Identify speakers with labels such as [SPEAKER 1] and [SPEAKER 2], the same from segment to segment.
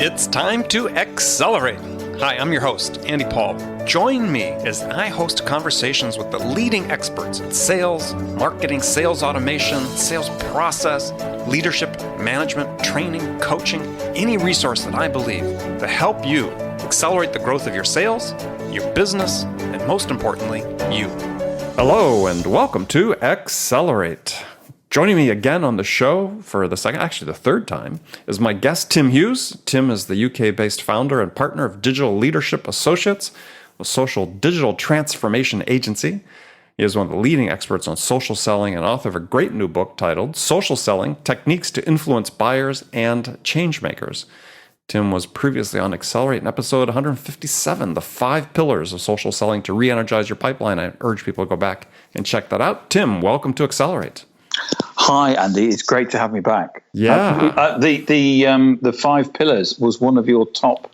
[SPEAKER 1] It's time to accelerate. Hi, I'm your host, Andy Paul. Join me as I host conversations with the leading experts in sales, marketing, sales automation, sales process, leadership, management, training, coaching, any resource that I believe to help you accelerate the growth of your sales, your business, and most importantly, you. Hello, and welcome to Accelerate. Joining me again on the show for the third time, is my guest, Tim Hughes. Tim is the UK-based founder and partner of Digital Leadership Associates, a social digital transformation agency. He is one of the leading experts on social selling and author of a great new book titled Social Selling: Techniques to Influence Buyers and Changemakers. Tim was previously on Accelerate in episode 157, The 5 Pillars of Social Selling to Re-Energize Your Pipeline. I urge people to go back and check that out. Tim, welcome to Accelerate.
[SPEAKER 2] Hi, Andy. It's great to have me back.
[SPEAKER 1] Yeah.
[SPEAKER 2] The 5 Pillars was one of your top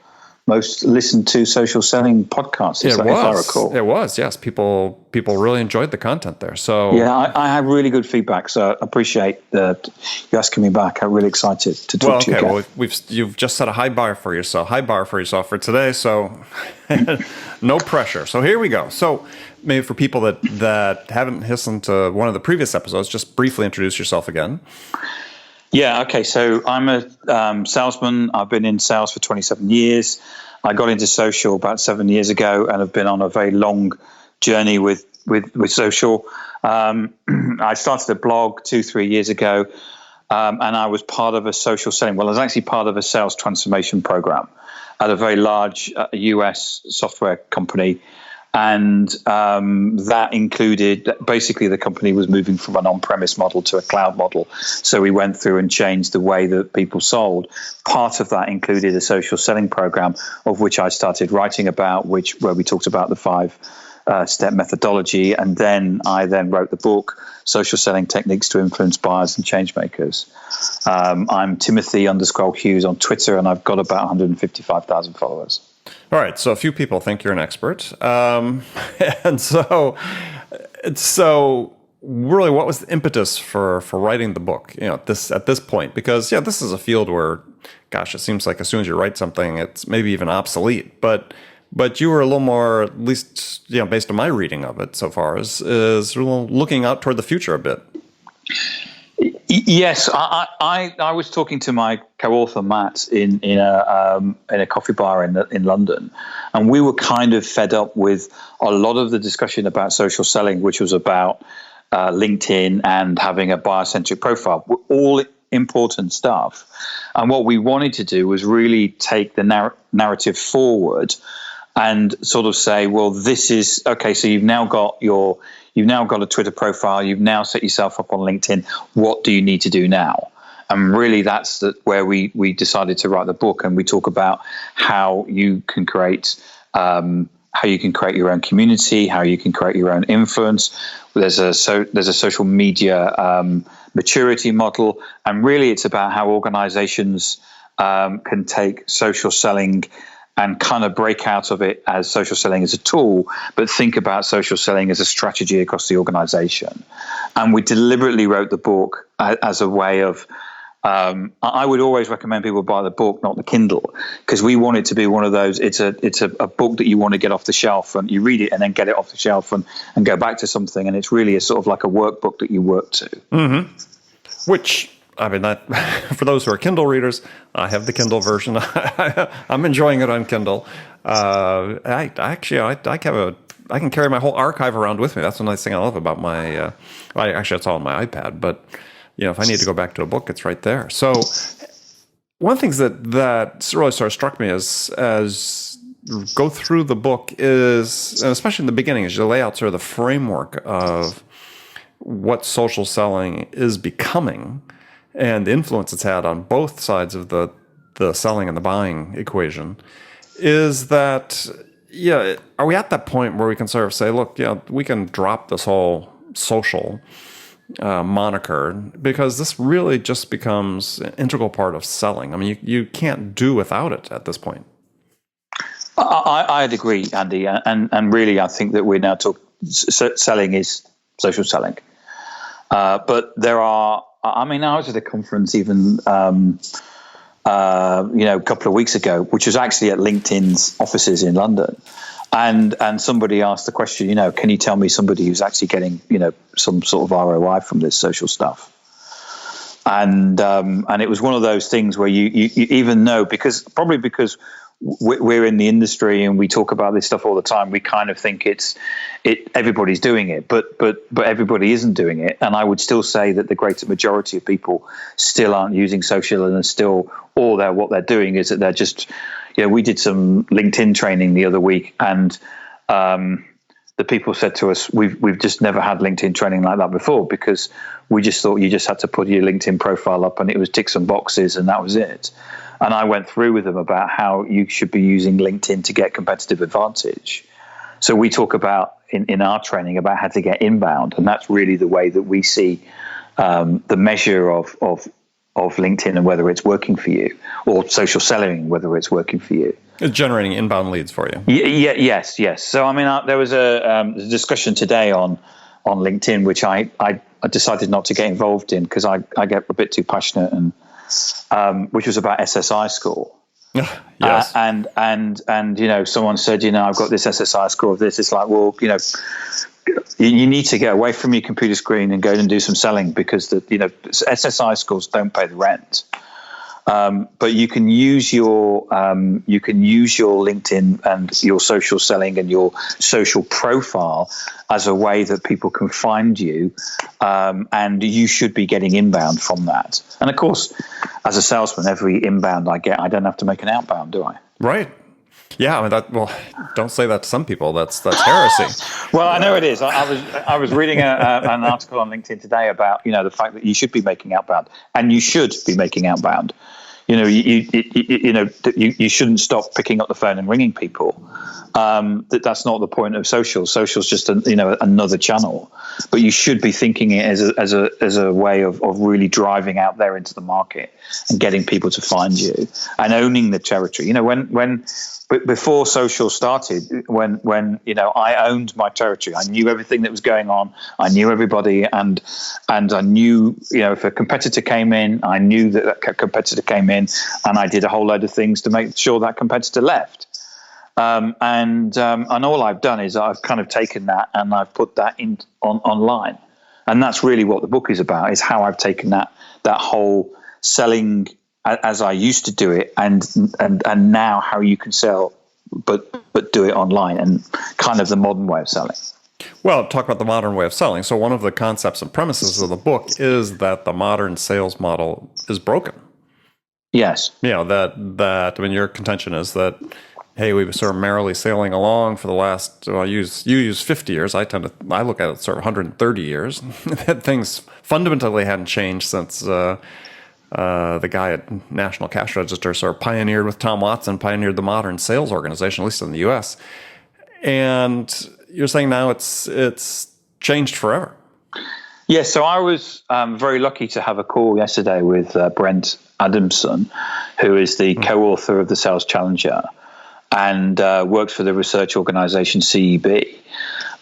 [SPEAKER 2] most listened to social selling podcasts, if I recall.
[SPEAKER 1] It was, yes. People really enjoyed the content there. So
[SPEAKER 2] yeah, I had really good feedback. So I appreciate you asking me back. I'm really excited to talk to you again.
[SPEAKER 1] Well, you've just set a high bar for yourself for today. So no pressure. So here we go. So maybe for people that haven't listened to one of the previous episodes, just briefly introduce yourself again.
[SPEAKER 2] Yeah, okay. So I'm a salesman. I've been in sales for 27 years. I got into social about 7 years ago and have been on a very long journey with social. I started a blog 2-3 years ago, and I was part of a social selling. Well, I was actually part of a sales transformation program at a very large US software company. And that included, basically the company was moving from an on-premise model to a cloud model. So we went through and changed the way that people sold. Part of that included a social selling program, of which I started writing about, where we talked about the 5-step methodology. And then I wrote the book, Social Selling: Techniques to Influence Buyers and Changemakers. I'm Timothy_Hughes on Twitter, and I've got about 155,000 followers.
[SPEAKER 1] All right, so a few people think you're an expert, and so really, what was the impetus for writing the book? At this point, because this is a field where, gosh, it seems like as soon as you write something, it's maybe even obsolete. But you were a little more, at least based on my reading of it so far, is looking out toward the future a bit.
[SPEAKER 2] Yes, I was talking to my co-author Matt in a coffee bar in London, and we were kind of fed up with a lot of the discussion about social selling, which was about LinkedIn and having a buyer-centric profile, all important stuff. And what we wanted to do was really take the narrative forward and sort of say, well, this is okay. So you've now got a Twitter profile. You've now set yourself up on LinkedIn. What do you need to do now? And really, that's where we decided to write the book. And we talk about how you can create your own community, how you can create your own influence. There's a social media maturity model, and really, it's about how organizations can take social selling and kind of break out of it as social selling as a tool, but think about social selling as a strategy across the organization. And we deliberately wrote the book as a way of, I would always recommend people buy the book, not the Kindle, because we want it to be one of those, it's a book that you want to get off the shelf, and you read it and then get it off the shelf and go back to something. And it's really a sort of like a workbook that you work to. Mm-hmm.
[SPEAKER 1] Which, I mean, that for those who are Kindle readers, I have the Kindle version. I'm enjoying it on Kindle. I can carry my whole archive around with me. That's the nice thing I love about my. It's all on my iPad, but if I need to go back to a book, it's right there. So one of the things that really sort of struck me as go through the book is, and especially in the beginning, is you lay out sort of the framework of what social selling is becoming, and the influence it's had on both sides of the selling and the buying equation. Is that, are we at that point where we can sort of say, look, we can drop this whole social moniker, because this really just becomes an integral part of selling. I mean, you can't do without it at this point.
[SPEAKER 2] I'd agree, Andy, and really, I think that we're now talking selling is social selling, but there are. I mean, I was at a conference even a couple of weeks ago, which was actually at LinkedIn's offices in London. And somebody asked the question, can you tell me somebody who's actually getting, some sort of ROI from this social stuff? And it was one of those things where you even know, because we're in the industry and we talk about this stuff all the time, we kind of think everybody's doing it, but everybody isn't doing it. And I would still say that the greater majority of people still aren't using social, and still what they're doing is that they're just, we did some LinkedIn training the other week, and the people said to us, we've just never had LinkedIn training like that before, because we just thought you just had to put your LinkedIn profile up and it was tick some boxes and that was it. And I went through with them about how you should be using LinkedIn to get competitive advantage. So we talk about in our training about how to get inbound, and that's really the way that we see the measure of LinkedIn and whether it's working for you, or social selling, whether it's working for you.
[SPEAKER 1] It's generating inbound leads for you.
[SPEAKER 2] Yes. So I mean, there was a discussion today on LinkedIn, which I decided not to get involved in because I get a bit too passionate, and which was about SSI score.
[SPEAKER 1] Yes.
[SPEAKER 2] And someone said, I've got this SSI score of this. It's like, well, you need to get away from your computer screen and go and do some selling, because SSI scores don't pay the rent. But you can use your LinkedIn and your social selling and your social profile as a way that people can find you, and you should be getting inbound from that. And of course, as a salesman, every inbound I get, I don't have to make an outbound, do I?
[SPEAKER 1] Right. Yeah, I mean don't say that to some people. That's heresy.
[SPEAKER 2] Well, I know it is. I was reading an article on LinkedIn today about the fact that you should be making outbound, and you should be making outbound. You shouldn't stop picking up the phone and ringing people. That's not the point of social. Social's just another channel, but you should be thinking it as a way of really driving out there into the market and getting people to find you and owning the territory. Before social started, when I owned my territory, I knew everything that was going on. I knew everybody, and I knew if a competitor came in, I knew that competitor came in, and I did a whole load of things to make sure that competitor left. And all I've done is I've kind of taken that and I've put that online, and that's really what the book is about: is how I've taken that whole selling as I used to do it, and now how you can sell, but do it online, and kind of the modern way of selling.
[SPEAKER 1] Well, talk about the modern way of selling. So one of the concepts and premises of the book is that the modern sales model is broken.
[SPEAKER 2] Yes.
[SPEAKER 1] That I mean, your contention is that, hey, we were sort of merrily sailing along for the last, you use 50 years. I look at it sort of 130 years. That things fundamentally hadn't changed since the guy at National Cash Register sort of pioneered the modern sales organization, at least in the U.S. And you're saying now it's changed forever.
[SPEAKER 2] Yes, so I was very lucky to have a call yesterday with Brent Adamson, who is the co-author of the Sales Challenger and works for the research organization CEB.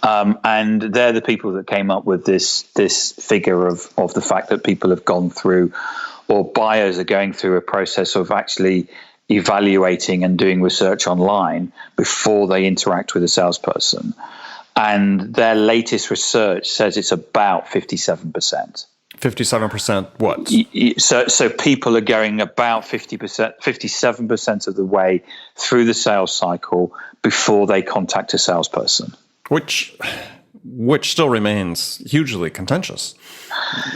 [SPEAKER 2] And they're the people that came up with this figure of the fact that people have gone through, or buyers are going through, a process of actually evaluating and doing research online before they interact with a salesperson. And their latest research says it's about 57%.
[SPEAKER 1] 57% what?
[SPEAKER 2] So people are going about 57% of the way through the sales cycle before they contact a salesperson.
[SPEAKER 1] Which still remains hugely contentious,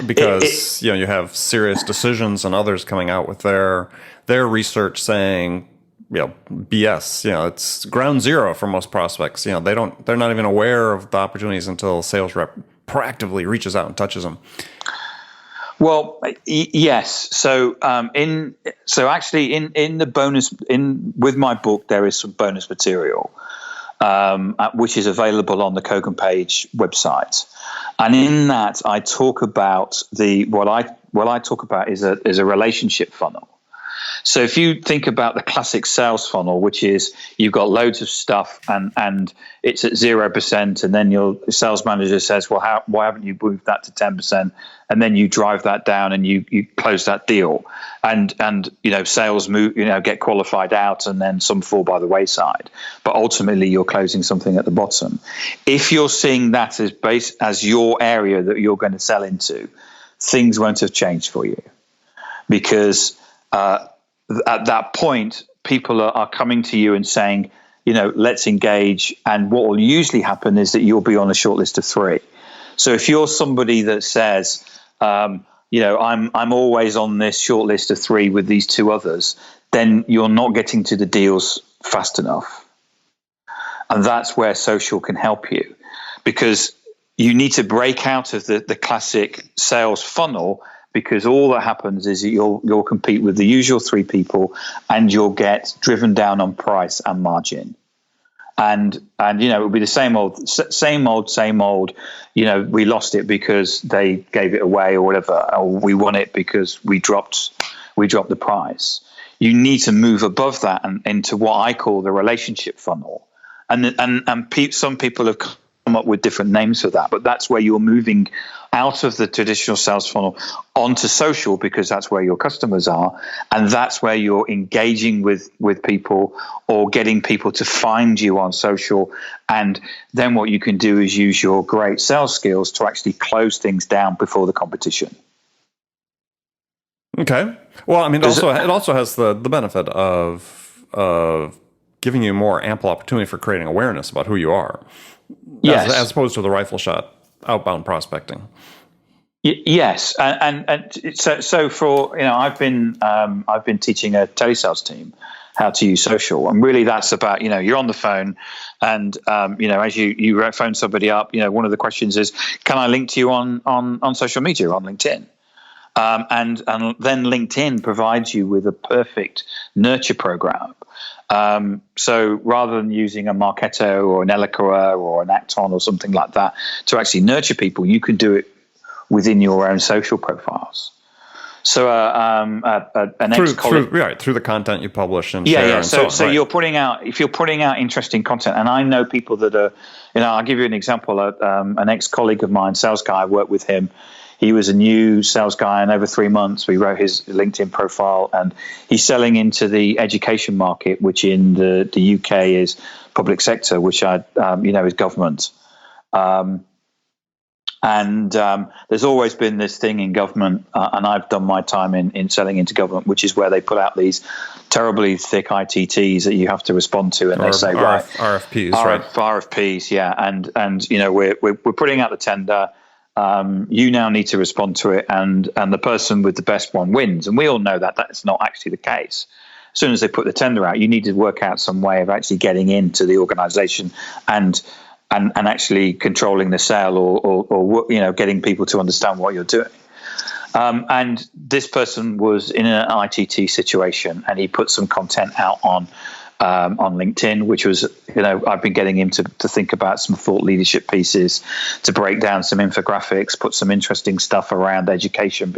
[SPEAKER 1] because you have Serious Decisions and others coming out with their research saying, BS. It's ground zero for most prospects. They're not even aware of the opportunities until a sales rep proactively reaches out and touches them.
[SPEAKER 2] Well, yes. So actually in the bonus with my book, there is some bonus material, which is available on the Kogan Page website, and in that I talk about what I talk about is a relationship funnel. So if you think about the classic sales funnel, which is you've got loads of stuff and it's at 0%, and then your sales manager says, well, why haven't you moved that to 10%? And then you drive that down and you close that deal, and sales move, get qualified out, and then some fall by the wayside. But ultimately, you're closing something at the bottom. If you're seeing that as your area that you're going to sell into, things won't have changed for you, because at that point, people are coming to you and saying, let's engage. And what will usually happen is that you'll be on a short list of 3. So if you're somebody that says, I'm always on this short list of 3 with these 2 others, then you're not getting to the deals fast enough. And that's where social can help you, because you need to break out of the classic sales funnel, because all that happens is you'll compete with the usual 3 people, and you'll get driven down on price and margin. And it'll be the same old. We lost it because they gave it away or whatever, or we won it because we dropped the price. You need to move above that and into what I call the relationship funnel. Some people have come up with different names for that, but that's where you're moving out of the traditional sales funnel onto social, because that's where your customers are, and that's where you're engaging with people or getting people to find you on social. And then what you can do is use your great sales skills to actually close things down before the competition.
[SPEAKER 1] Okay. Well, I mean, it also has the benefit of giving you more ample opportunity for creating awareness about who you are.
[SPEAKER 2] Yes.
[SPEAKER 1] As opposed to the rifle shot outbound prospecting.
[SPEAKER 2] Yes, and so for I've been teaching a telesales team how to use social, and really that's about you're on the phone, and as you phone somebody up, one of the questions is, can I link to you on social media, on LinkedIn? And then LinkedIn provides you with a perfect nurture program. So rather than using a Marketo or an Eloqua or an Acton or something like that to actually nurture people, you can do it within your own social profiles. So an ex-colleague
[SPEAKER 1] through the content you publish and share. And so
[SPEAKER 2] right. If you're putting out interesting content, and I know people that are, I'll give you an example. An ex-colleague of mine, sales guy, I worked with him. He was a new sales guy, and over 3 months, we wrote his LinkedIn profile, and he's selling into the education market, which in the UK is public sector, which is government. There's always been this thing in government, and I've done my time in selling into government, which is where they put out these terribly thick ITTs that you have to respond to, and they say, right,
[SPEAKER 1] RFPs,
[SPEAKER 2] right? RFPs, yeah, and we're putting out the tender. You now need to respond to it, and the person with the best one wins. And we all know that that's not actually the case. As soon as they put the tender out, you need to work out some way of actually getting into the organization and actually controlling the sale, or getting people to understand what you're doing. And this person was in an ITT situation, and he put some content out on LinkedIn, which was, I've been getting him to think about some thought leadership pieces, to break down some infographics, put some interesting stuff around education,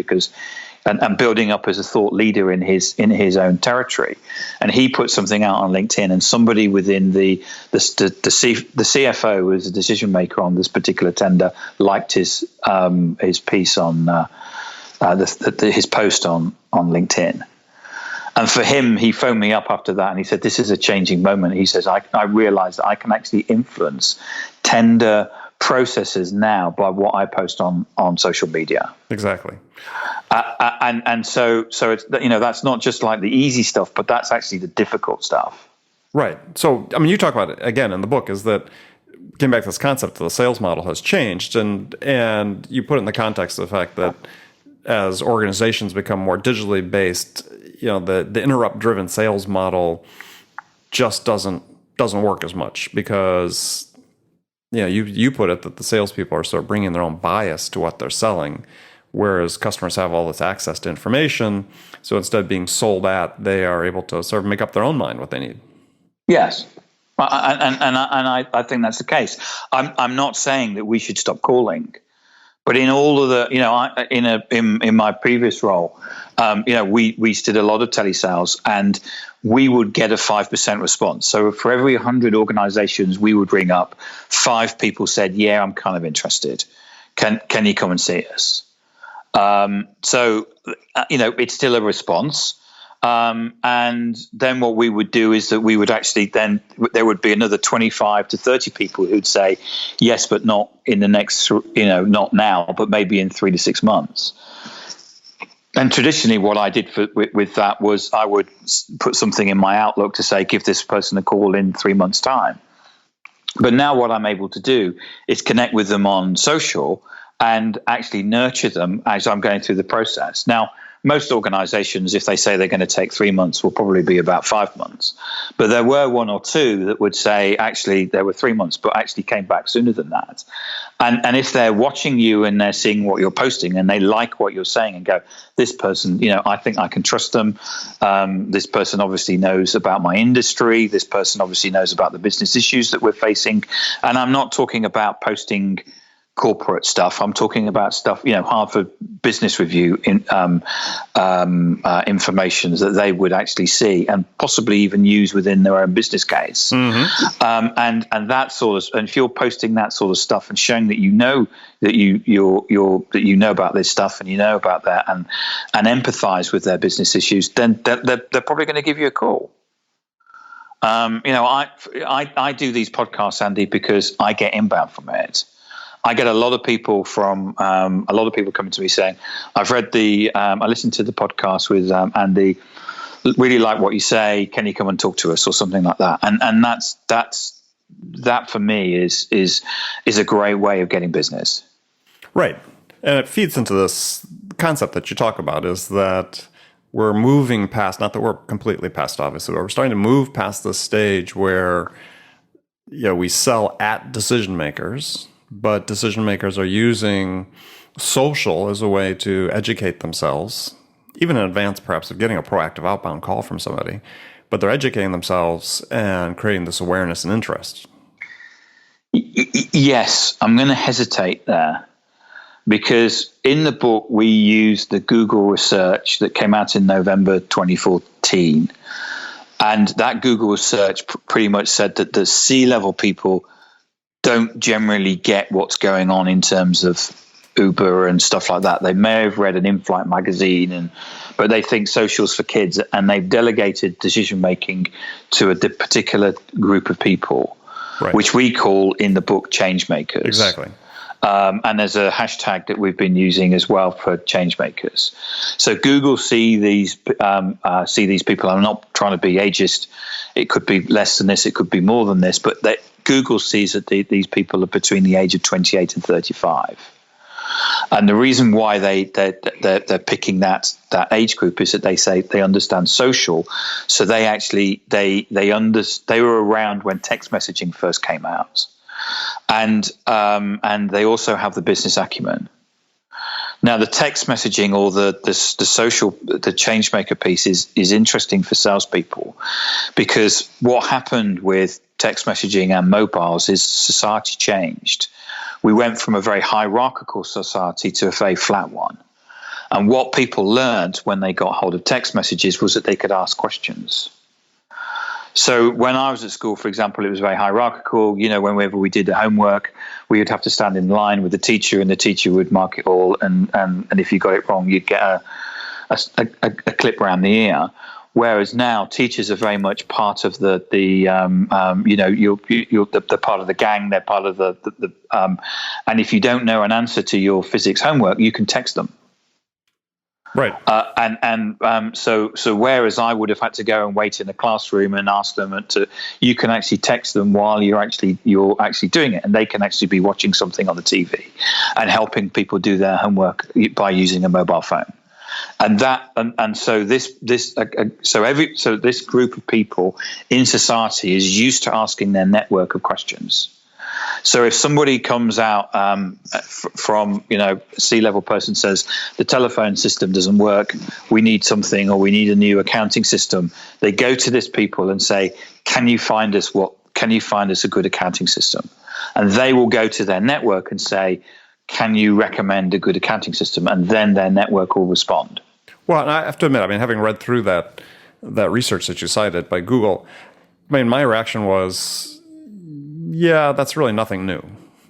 [SPEAKER 2] and building up as a thought leader in his own territory. And he put something out on LinkedIn, and somebody within the CFO, who was a decision maker on this particular tender, liked his piece on his post on LinkedIn. And for him, he phoned me up after that, and he said, this is a changing moment. He says, I realized that I can actually influence tender processes now by what I post on social media.
[SPEAKER 1] Exactly.
[SPEAKER 2] And so it's, that's not just like the easy stuff, but that's actually the difficult stuff.
[SPEAKER 1] Right. So, I mean, you talk about it again in the book, is that getting back to this concept that the sales model has changed, and you put it in the context of the fact that as organizations become more digitally based, the interrupt-driven sales model just doesn't work as much, because you put it that the salespeople are sort of bringing their own bias to what they're selling, whereas customers have all this access to information. So instead of being sold at, they are able to sort of make up their own mind what they need.
[SPEAKER 2] Yes. And I think that's the case. I'm not saying that we should stop calling, But in all of the, in my previous role, we did a lot of telesales, and we would get a 5% response. So for every 100 organizations we would ring up, 5 people said, "Yeah, I'm kind of interested. Can you come and see us?" It's still a response. And then what we would do is that we would actually then there would be another 25 to 30 people who'd say yes, but not in the next, not now, but maybe in 3 to 6 months. And traditionally, what I did with that was I would put something in my Outlook to say, give this person a call in 3 months' time. But now what I'm able to do is connect with them on social and actually nurture them as I'm going through the process. Now, most organizations, if they say they're going to take 3 months, will probably be about 5 months. But there were 1 or 2 that would say, actually, there were 3 months, but actually came back sooner than that. And if they're watching you and they're seeing what you're posting and they like what you're saying and go, this person, I think I can trust them. This person obviously knows about my industry. This person obviously knows about the business issues that we're facing. And I'm not talking about posting corporate stuff. I'm talking about stuff, Harvard Business Review information that they would actually see and possibly even use within their own business case. Mm-hmm. And that sort of, and if you're posting that sort of stuff and showing that that you know about this stuff and you know about that and empathize with their business issues, then they're probably going to give you a call. I do these podcasts, Andy, because I get inbound from it. I get a lot of people coming to me saying, "I've read I listened to the podcast with Andy. Really like what you say. Can you come and talk to us?" or something like that. And that for me is a great way of getting business.
[SPEAKER 1] Right, and it feeds into this concept that you talk about, is that we're moving past. Not that we're completely past, obviously, but we're starting to move past the stage where we sell at decision makers. But decision makers are using social as a way to educate themselves, even in advance, perhaps, of getting a proactive outbound call from somebody. But they're educating themselves and creating this awareness and interest.
[SPEAKER 2] Yes, I'm going to hesitate there, because in the book we used the Google research that came out in November 2014. And that Google research pretty much said that the C-level people don't generally get what's going on in terms of Uber and stuff like that. They may have read an in-flight magazine, but they think social's for kids, and they've delegated decision making to a particular group of people, right, which we call in the book change makers.
[SPEAKER 1] Exactly.
[SPEAKER 2] And there's a hashtag that we've been using as well for change makers. So Google see these people. I'm not trying to be ageist. It could be less than this. It could be more than this. But Google sees that these people are between the age of 28 and 35. And the reason why they're picking that age group is that they say they understand social. So they actually they were around when text messaging first came out. And they also have the business acumen. Now, the text messaging or the social, the change maker piece is interesting for salespeople, because what happened with text messaging and mobiles is society changed. We went from a very hierarchical society to a very flat one. And what people learned when they got hold of text messages was that they could ask questions. So when I was at school, for example, it was very hierarchical. Whenever we did the homework, we would have to stand in line with the teacher, and the teacher would mark it all. And if you got it wrong, you'd get a clip around the ear. Whereas now, teachers are very much part of the they're part of the gang. They're part of the and if you don't know an answer to your physics homework, you can text them.
[SPEAKER 1] Right.
[SPEAKER 2] So whereas I would have had to go and wait in a classroom and ask them you can actually text them while you're actually doing it, and they can actually be watching something on the TV and helping people do their homework by using a mobile phone. So this group of people in society is used to asking their network of questions. So if somebody comes out from, C-level person says the telephone system doesn't work, we need something, or we need a new accounting system, they go to this people and say, can you find us a good accounting system? And they will go to their network and say, can you recommend a good accounting system? And then their network will respond.
[SPEAKER 1] Well, and I have to admit, I mean, having read through that research that you cited by Google, I mean, my reaction was, yeah, that's really nothing new.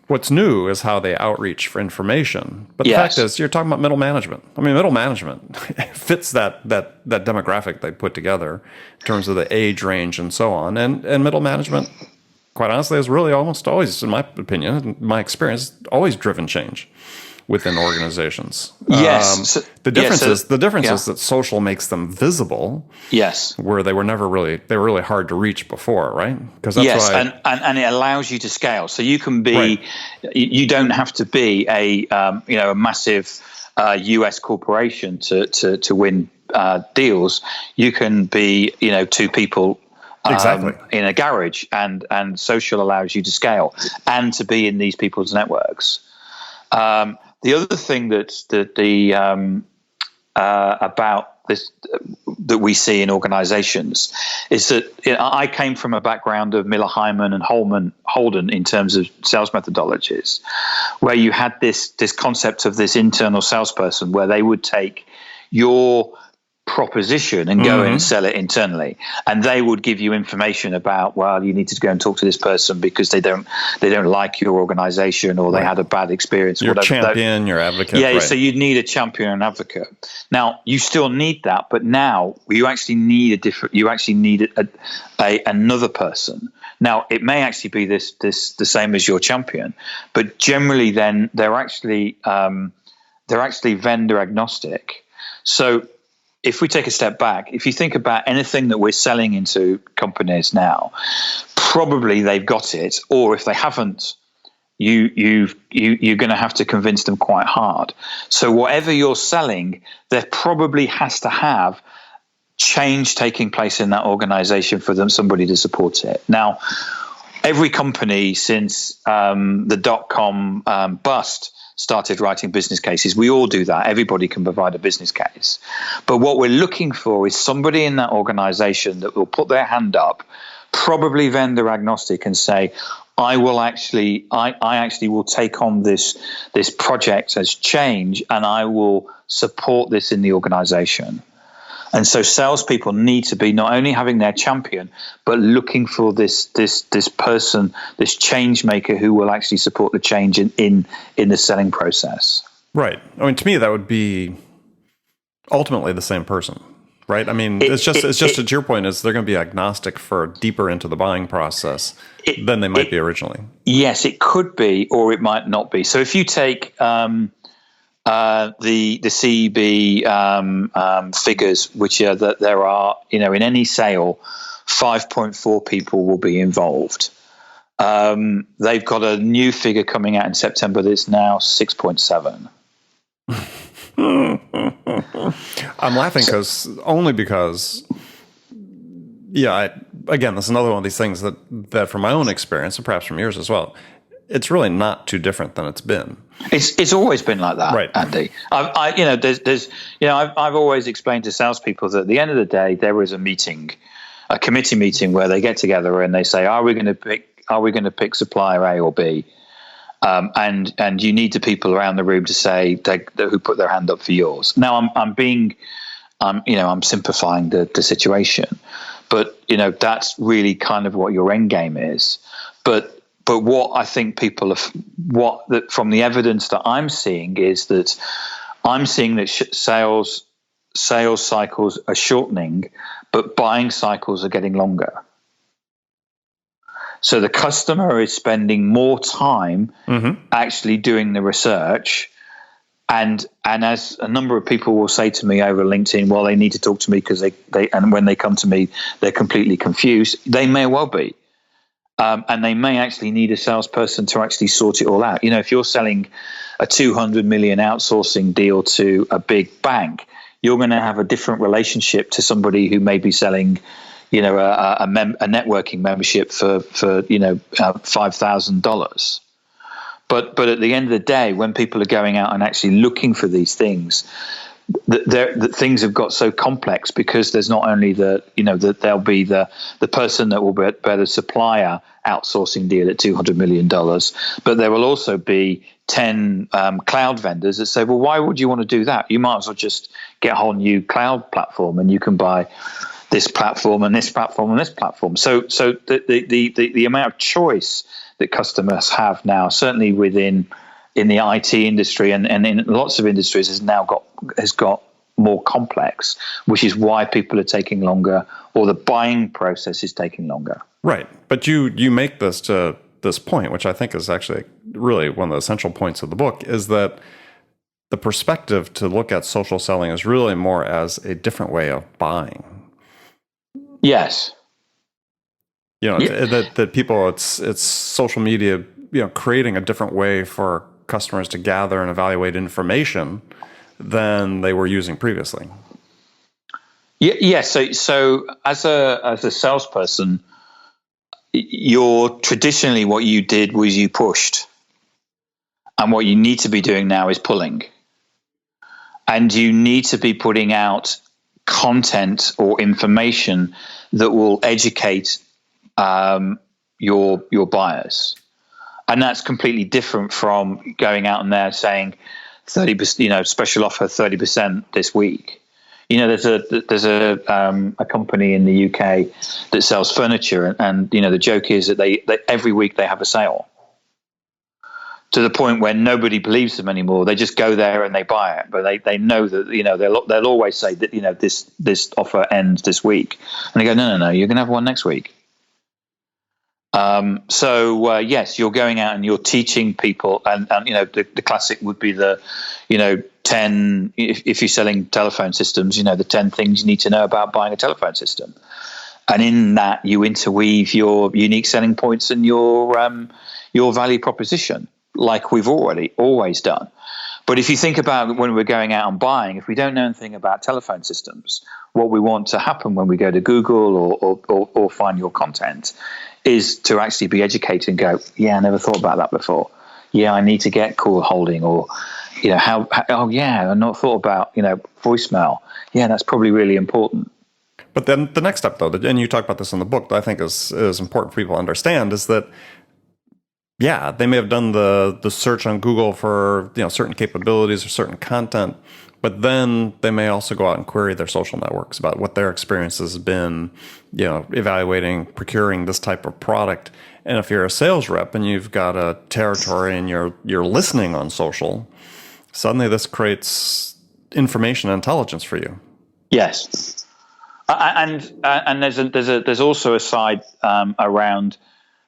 [SPEAKER 1] What's new is how they outreach for information. But the fact is, you're talking about middle management. I mean, middle management fits that demographic they put together in terms of the age range and so on. And middle management, quite honestly, is really almost always, in my opinion, in my experience, always driven change within organizations.
[SPEAKER 2] Yes.
[SPEAKER 1] The difference is that social makes them visible.
[SPEAKER 2] Yes.
[SPEAKER 1] Where they were really hard to reach before, right? Because that's why
[SPEAKER 2] and it allows you to scale. So you can be, you don't have to be a massive US corporation to win deals. You can be, two people in a garage, and social allows you to scale and to be in these people's networks. The other thing about this that we see in organizations is that I came from a background of Miller Hyman and Holden in terms of sales methodologies, where you had this concept of this internal salesperson where they would take your proposition and go in and sell it internally, and they would give you information about, well, you need to go and talk to this person because they don't like your organization, or they had a bad experience.
[SPEAKER 1] Your champion, your advocate.
[SPEAKER 2] So you need a champion and advocate. Now you still need that, but now you actually need another person. Now it may actually be the same as your champion, but generally then they're actually vendor agnostic. So if we take a step back, if you think about anything that we're selling into companies now, probably they've got it, or if they haven't, you're going to have to convince them quite hard. So whatever you're selling, there probably has to have change taking place in that organization for somebody to support it. Now, every company since the dot-com bust started writing business cases. We all do that. Everybody can provide a business case. But what we're looking for is somebody in that organization that will put their hand up, probably vendor agnostic, and say, I actually will take on this project as change, and I will support this in the organization. And so salespeople need to be not only having their champion, but looking for this person, this change maker who will actually support the change in the selling process.
[SPEAKER 1] Right. I mean, to me, that would be ultimately the same person, right? I mean, it's just to your point, is they're going to be agnostic for deeper into the buying process than they might be originally. Yes,
[SPEAKER 2] it could be, or it might not be. So if you take the CEB figures, which are that there are, in any sale, 5.4 people will be involved. They've got a new figure coming out in September that's now 6.7.
[SPEAKER 1] I'm laughing because again, that's another one of these things that from my own experience, and perhaps from yours as well, it's really not too different than it's been.
[SPEAKER 2] It's always been like that,
[SPEAKER 1] right,
[SPEAKER 2] Andy. I've always explained to salespeople that at the end of the day, there is a committee meeting where they get together and they say, are we going to pick supplier A or B? And you need the people around the room to say who put their hand up for yours. Now I'm simplifying the situation, but that's really kind of what your end game is. But what I think from the evidence that I'm seeing is that I'm seeing that sales cycles are shortening, but buying cycles are getting longer. So the customer is spending more time actually doing the research. And as a number of people will say to me over LinkedIn, well, they need to talk to me because and when they come to me, they're completely confused. They may well be. And they may actually need a salesperson to actually sort it all out. If you're selling a 200 million outsourcing deal to a big bank, you're going to have a different relationship to somebody who may be selling, a networking membership for $5,000. But at the end of the day, when people are going out and actually looking for these things, that things have got so complex because there's not only that there'll be the person that will be the supplier outsourcing deal at $200 million, but there will also be 10 cloud vendors that say, well, why would you want to do that? You might as well just get a whole new cloud platform, and you can buy this platform and this platform and this platform. So the amount of choice that customers have now, certainly in the IT industry and in lots of industries, has got more complex, which is why people are taking longer, or the buying process is taking longer.
[SPEAKER 1] Right. But you make this to this point, which I think is actually really one of the essential points of the book, is that the perspective to look at social selling is really more as a different way of buying.
[SPEAKER 2] Yes.
[SPEAKER 1] That people, it's social media, creating a different way for customers to gather and evaluate information than they were using previously.
[SPEAKER 2] Yes. So as a salesperson, traditionally what you did was you pushed, and what you need to be doing now is pulling, and you need to be putting out content or information that will educate your buyers. And that's completely different from going out and there saying 30%, special offer 30% this week. There's a company in the UK that sells furniture, and the joke is that they every week they have a sale, to the point where nobody believes them anymore. They just go there and they buy it, but they know that they'll always say that this offer ends this week, and they go, no, you're going to have one next week. Yes, you're going out and you're teaching people, and the classic would be the 10, if you're selling telephone systems, the 10 things you need to know about buying a telephone system, and in that you interweave your unique selling points and your value proposition, like we've always done. But if you think about when we're going out and buying, if we don't know anything about telephone systems, what we want to happen when we go to Google or find your content is to actually be educated and go, yeah, I never thought about that before. Yeah, I need to get call holding, or I've not thought about voicemail. Yeah, that's probably really important.
[SPEAKER 1] But then the next step, though, and you talk about this in the book, that I think is important for people to understand, is that yeah, they may have done the search on Google for certain capabilities or certain content, but then they may also go out and query their social networks about what their experience has been, evaluating, procuring this type of product. And if you're a sales rep and you've got a territory and you're listening on social, suddenly this creates information and intelligence for you.
[SPEAKER 2] Yes, and there's also a side around,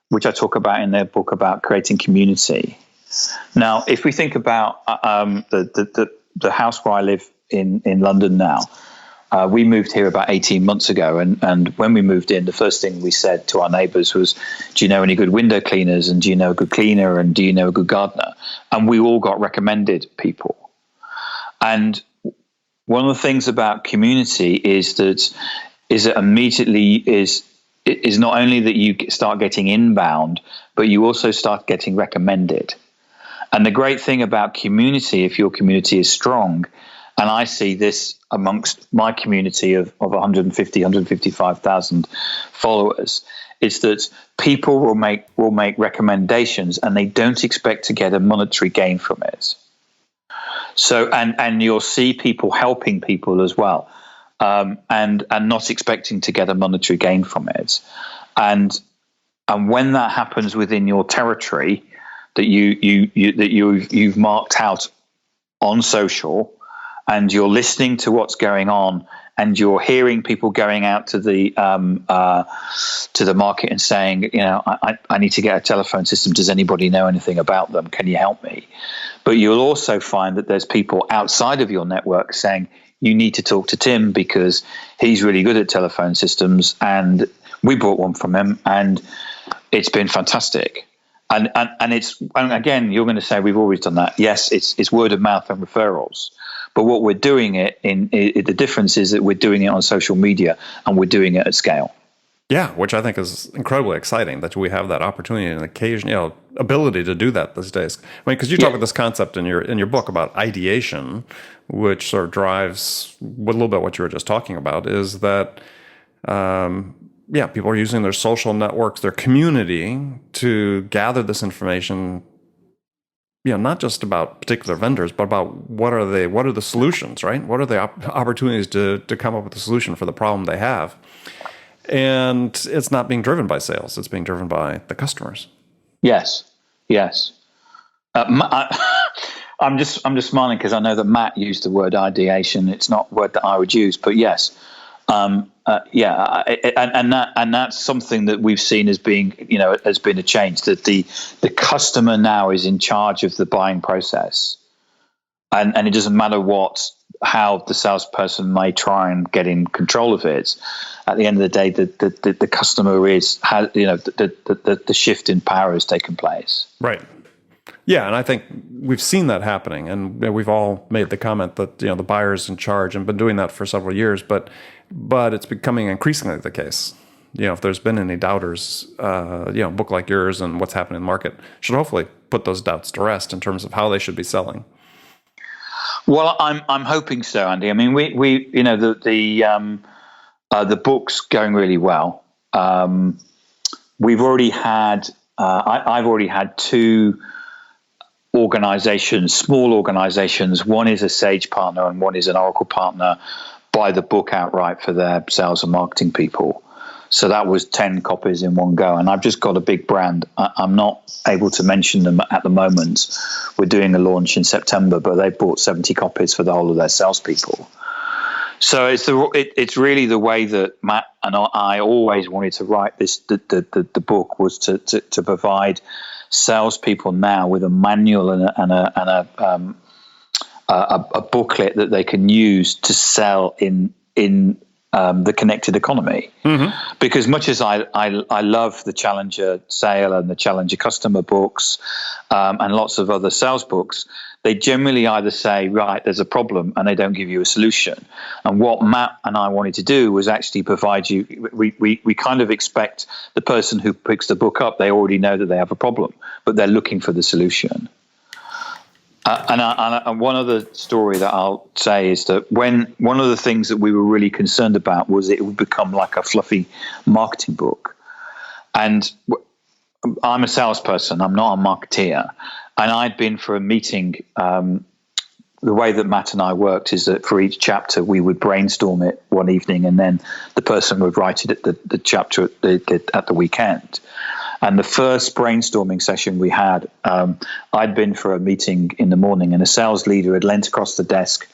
[SPEAKER 2] which I talk about in the book, about creating community. Now, if we think about the house where I live in London now, we moved here about 18 months ago. And when we moved in, the first thing we said to our neighbors was, do you know any good window cleaners? And do you know a good cleaner? And do you know a good gardener? And we all got recommended people. And one of the things about community is that immediately is not only that you start getting inbound, but you also start getting recommended. And the great thing about community, if your community is strong, and I see this amongst my community of 155,000 followers, is that people will make recommendations, and they don't expect to get a monetary gain from it. So, and you'll see people helping people as well. And not expecting to get a monetary gain from it, and when that happens within your territory that you've marked out on social, and you're listening to what's going on, and you're hearing people going out to the market and saying, I need to get a telephone system. Does anybody know anything about them? Can you help me? But you'll also find that there's people outside of your network saying, you need to talk to Tim because he's really good at telephone systems, and we bought one from him and it's been fantastic. And again, you're going to say we've always done that. Yes, it's word of mouth and referrals. But what we're doing the difference is that we're doing it on social media, and we're doing it at scale.
[SPEAKER 1] Yeah, which I think is incredibly exciting that we have that opportunity and occasion, ability to do that these days. I mean, because you talk about this concept in your book about ideation, which sort of drives a little bit what you were just talking about, is that people are using their social networks, their community to gather this information. Not just about particular vendors, but about what are the solutions, right? What are the opportunities to come up with a solution for the problem they have? And it's not being driven by sales; it's being driven by the customers.
[SPEAKER 2] Yes, yes. I'm just smiling because I know that Matt used the word ideation. It's not a word that I would use, but yes, and that's something that we've seen as being has been a change, that the customer now is in charge of the buying process, and it doesn't matter how the salesperson may try and get in control of it. At the end of the day, the customer the shift in power has taken place.
[SPEAKER 1] Right. Yeah, and I think we've seen that happening, and we've all made the comment that the buyer's in charge and been doing that for several years, but it's becoming increasingly the case. If there's been any doubters, a book like yours and what's happening in the market should hopefully put those doubts to rest in terms of how they should be selling.
[SPEAKER 2] Well, I'm hoping so, Andy. I mean, we the book's going really well. We've already had I've already had two organizations, small organizations. One is a Sage partner and one is an Oracle partner, buy the book outright for their sales and marketing people. So that was 10 copies in one go. And I've just got a big brand. I'm not able to mention them at the moment. We're doing a launch in September, but they bought 70 copies for the whole of their salespeople. So it's really the way that Matt and I always wanted to write this. The book was to provide salespeople now with a manual and a booklet that they can use to sell in the connected economy. Mm-hmm. Because much as I love the Challenger Sale and the Challenger Customer books and lots of other sales books, they generally either say, right, there's a problem, and they don't give you a solution. And what Matt and I wanted to do was actually provide you, we kind of expect the person who picks the book up, they already know that they have a problem, but they're looking for the solution. And one other story that I'll say is that one of the things that we were really concerned about was it would become like a fluffy marketing book. And I'm a salesperson, I'm not a marketeer. And I'd been for a meeting. The way that Matt and I worked is that for each chapter, we would brainstorm it one evening, and then the person would write it at the chapter at the weekend. And the first brainstorming session we had, I'd been for a meeting in the morning, and a sales leader had leant across the desk,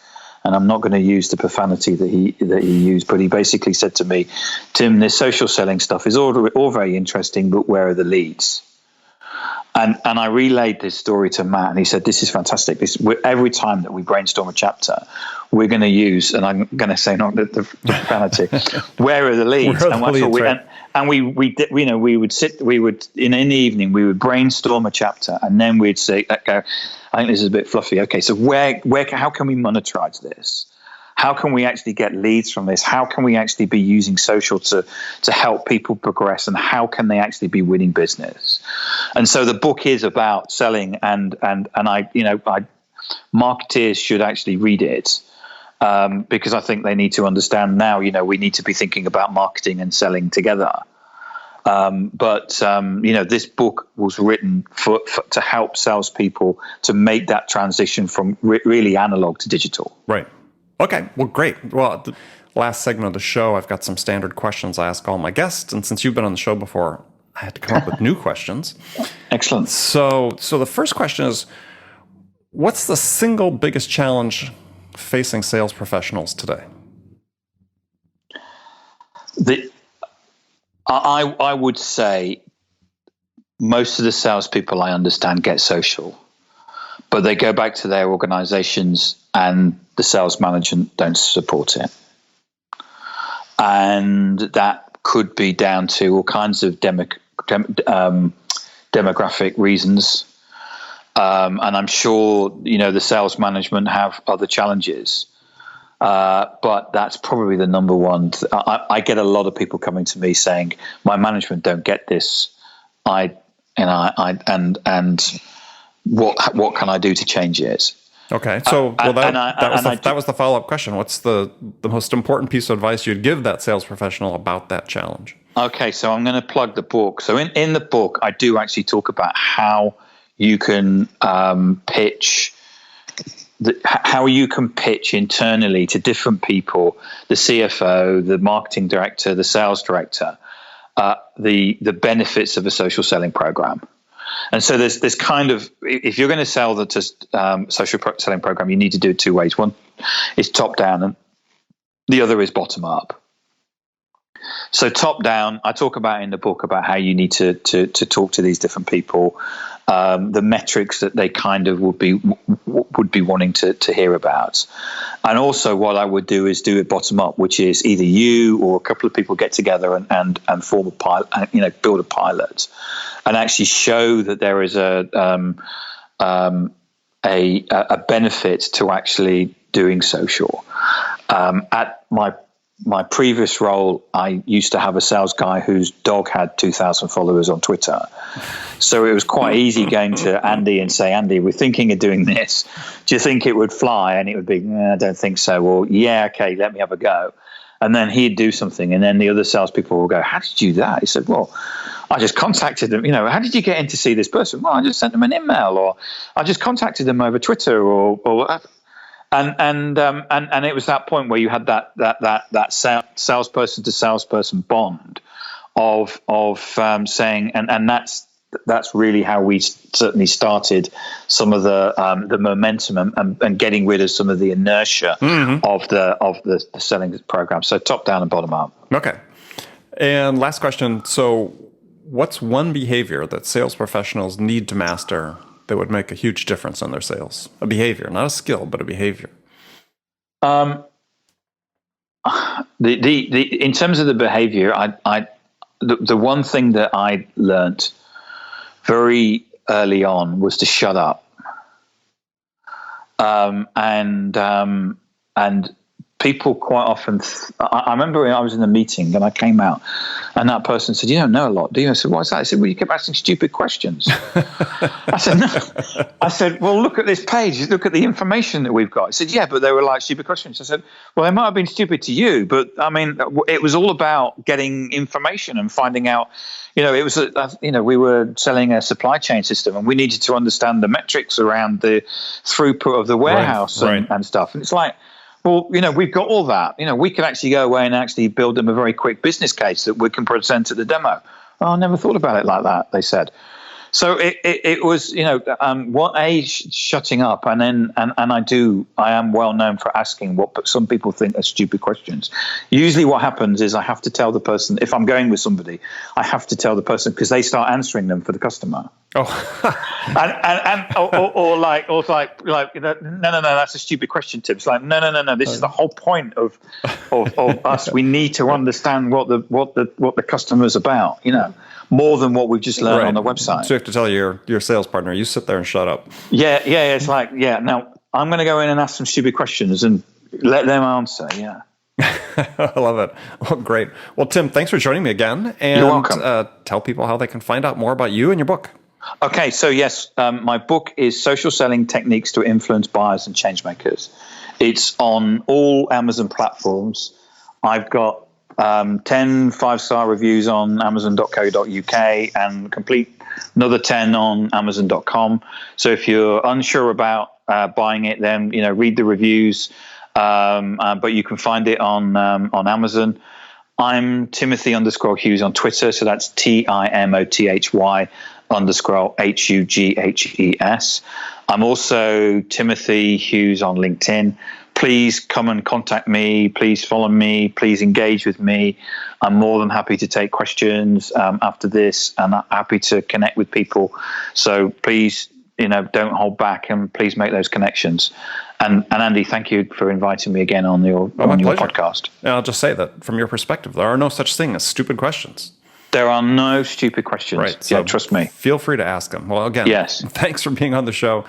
[SPEAKER 2] and I'm not going to use the profanity that he used, but he basically said to me, "Tim, this social selling stuff is all very interesting, but where are the leads?" And I relayed this story to Matt, and he said, "This is fantastic. Every time that we brainstorm a chapter, we're going to use," and I'm going to say not the profanity, "where are the leads?" And we would sit, in the evening, we would brainstorm a chapter, and then we'd say, "Okay, I think this is a bit fluffy. Okay, so how can we monetize this? How can we actually get leads from this? How can we actually be using social to help people progress? And how can they actually be winning business?" And so the book is about selling, and marketeers should actually read it because I think they need to understand now. We need to be thinking about marketing and selling together. But this book was written to help salespeople to make that transition from really analog to digital.
[SPEAKER 1] Right. Okay, well, great. Well, the last segment of the show, I've got some standard questions I ask all my guests, and since you've been on the show before, I had to come up with new questions.
[SPEAKER 2] Excellent.
[SPEAKER 1] So the first question is, what's the single biggest challenge facing sales professionals today?
[SPEAKER 2] I would say most of the salespeople I understand get social, but they go back to their organizations and the sales management don't support it. And that could be down to all kinds of demographic reasons. And I'm sure, the sales management have other challenges. But that's probably the number one. I get a lot of people coming to me saying, "My management don't get this. And what can I do to change it?"
[SPEAKER 1] Okay, so that was the follow-up question. What's the most important piece of advice you'd give that sales professional about that challenge?
[SPEAKER 2] Okay, so I'm going to plug the book. So in the book, I do actually talk about how you can pitch. How you can pitch internally to different people, the CFO, the marketing director, the sales director, the benefits of a social selling program. And so there's kind of, if you're going to sell the social selling program, you need to do it two ways. One is top down, and the other is bottom up. So top down, I talk about in the book about how you need to talk to these different people, the metrics that they kind of would be wanting to hear about, and also what I would do is do it bottom up, which is either you or a couple of people get together and form a pilot, build a pilot, and actually show that there is a benefit to actually doing social. At my previous role, I used to have a sales guy whose dog had 2,000 followers on Twitter. So it was quite easy going to Andy and say, "Andy, we're thinking of doing this. Do you think it would fly?" And it would be, "I don't think so." "Well, yeah, okay, let me have a go." And then he'd do something, and then the other salespeople will go, "How did you do that?" He said, "Well, I just contacted them. How did you get in to see this person?" "Well, I just sent them an email, or I just contacted them over Twitter, or whatever." And it was that point where you had that salesperson to salesperson bond of saying, and that's really how we certainly started some of the momentum and getting rid of some of the inertia of the selling program. So top down and bottom up.
[SPEAKER 1] Okay. And last question. So what's one behavior that sales professionals need to master that would make a huge difference in their sales? A behavior, not a skill, but a behavior.
[SPEAKER 2] In terms of the behavior, the one thing that I learned very early on was to shut up. And people quite often, I remember I was in a meeting and I came out and that person said, "You don't know a lot, do you?" I said, "What's that?" I said, "Well, you kept asking stupid questions." I said, "No." I said, "Well, look at this page. Look at the information that we've got." I said, "Yeah, but they were like stupid questions." I said, "Well, they might have been stupid to you, but I mean, it was all about getting information and finding out, it was, we were selling a supply chain system and we needed to understand the metrics around the throughput of the warehouse and stuff." And it's like, well, we've got all that. We could actually go away and actually build them a very quick business case that we can present at the demo. "Oh, I never thought about it like that," they said. So it was, shutting up, and then I am well known for asking what some people think are stupid questions. Usually, what happens is I have to tell the person, if I'm going with somebody, I have to tell the person because they start answering them for the customer. Oh, or like no, that's a stupid question, Tim. It's like no. This is the whole point of us. We need to understand what the customer's about. More than what we've just learned on the website.
[SPEAKER 1] So you have to tell your sales partner, you sit there and shut up.
[SPEAKER 2] Yeah. It's like, now I'm going to go in and ask some stupid questions and let them answer. Yeah.
[SPEAKER 1] I love it. Well, great. Well, Tim, thanks for joining me again. And
[SPEAKER 2] you're welcome.
[SPEAKER 1] Tell people how they can find out more about you and your book.
[SPEAKER 2] Okay. So yes, my book is Social Selling Techniques to Influence Buyers and Changemakers. It's on all Amazon platforms. I've got 10 5-star reviews on amazon.co.uk and another 10 on amazon.com. So if you're unsure about buying it, then read the reviews, but you can find it on Amazon. I'm Timothy_Hughes on Twitter, so that's TIMOTHY_HUGHES. I'm also Timothy Hughes on LinkedIn. Please come and contact me. Please follow me. Please engage with me. I'm more than happy to take questions after this, and I'm happy to connect with people. So please, don't hold back, and please make those connections. And Andy, thank you for inviting me again on your podcast.
[SPEAKER 1] And I'll just say that from your perspective, there are no such thing as stupid questions.
[SPEAKER 2] There are no stupid questions.
[SPEAKER 1] Right. So
[SPEAKER 2] trust me.
[SPEAKER 1] Feel free to ask them. Well, again,
[SPEAKER 2] yes.
[SPEAKER 1] Thanks for being on the show.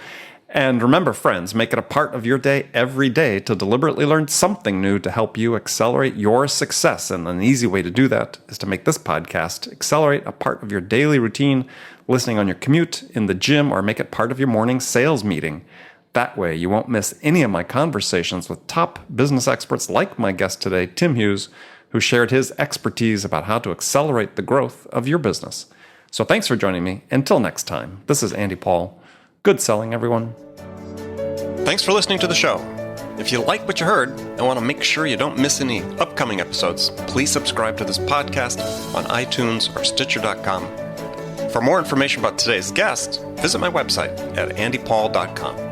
[SPEAKER 1] And remember, friends, make it a part of your day every day to deliberately learn something new to help you accelerate your success. And an easy way to do that is to make this podcast accelerate a part of your daily routine, listening on your commute, in the gym, or make it part of your morning sales meeting. That way, you won't miss any of my conversations with top business experts like my guest today, Tim Hughes, who shared his expertise about how to accelerate the growth of your business. So thanks for joining me. Until next time, this is Andy Paul. Good selling, everyone. Thanks for listening to the show. If you like what you heard and want to make sure you don't miss any upcoming episodes, please subscribe to this podcast on iTunes or Stitcher.com. For more information about today's guest, visit my website at andypaul.com.